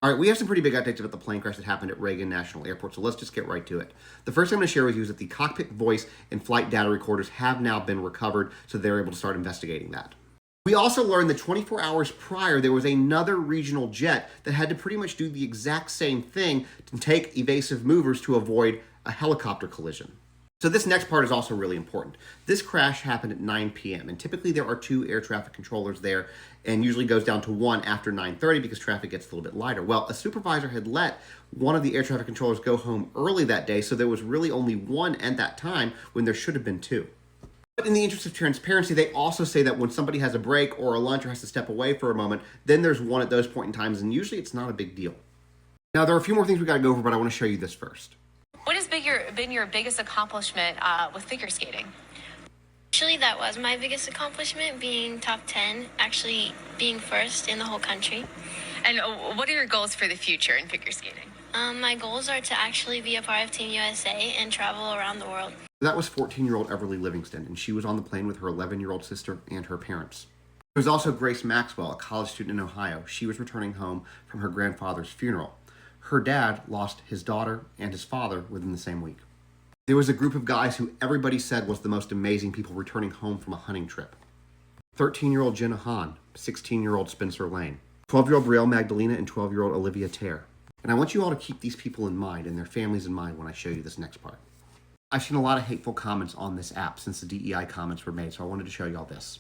All right, we have some pretty big updates about the plane crash that happened at Reagan National Airport, so let's just get right to it. The first thing I'm going to share with you is that the cockpit voice and flight data recorders have now been recovered, so they're able to start investigating that. We also learned that 24 hours prior, there was another regional jet that had to pretty much do the exact same thing to take evasive movers to avoid a helicopter collision. So this next part is also really important. This crash happened at 9 p.m. and typically there are 2 air traffic controllers there and usually goes down to 1 after 9:30 because traffic gets a little bit lighter. Well, a supervisor had let one of the air traffic controllers go home early that day, so there was really only 1 at that time when there should have been 2. But in the interest of transparency, they also say that when somebody has a break or a lunch or has to step away for a moment, then there's 1 at those point in times, and usually it's not a big deal. Now, there are a few more things we got to go over, but I want to show you this first. What has been your biggest accomplishment with figure skating? Actually, that was my biggest accomplishment, being top 10, actually being first in the whole country. And what are your goals for the future in figure skating? My goals are to actually be a part of Team USA and travel around the world. That was 14-year-old Everly Livingston, and she was on the plane with her 11-year-old sister and her parents. There was also Grace Maxwell, a college student in Ohio. She was returning home from her grandfather's funeral. Her dad lost his daughter and his father within the same week. There was a group of guys who everybody said was the most amazing people returning home from a hunting trip. 13-year-old Jenna Hahn, 16-year-old Spencer Lane, 12-year-old Brielle Magdalena, and 12-year-old Olivia Tare. And I want you all to keep these people in mind and their families in mind when I show you this next part. I've seen a lot of hateful comments on this app since the DEI comments were made, so I wanted to show you all this.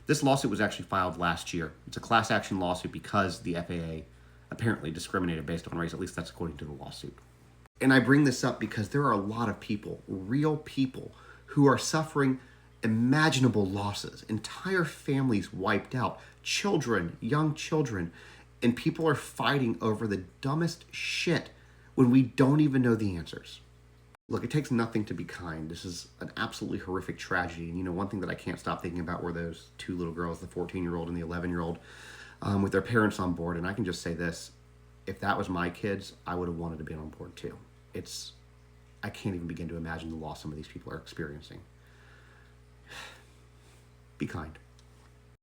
This lawsuit was actually filed last year. It's a class action lawsuit because the FAA apparently discriminated based on race, at least that's according to the lawsuit. And I bring this up because there are a lot of people, real people, who are suffering imaginable losses, entire families wiped out, children, young children, and people are fighting over the dumbest shit when we don't even know the answers. Look, it takes nothing to be kind. This is an absolutely horrific tragedy. And you know, one thing that I can't stop thinking about were those 2 little girls, the 14-year-old and the 11-year-old, with their parents on board. And I can just say this, if that was my kids, I would have wanted to be on board too. I can't even begin to imagine the loss some of these people are experiencing. Be kind.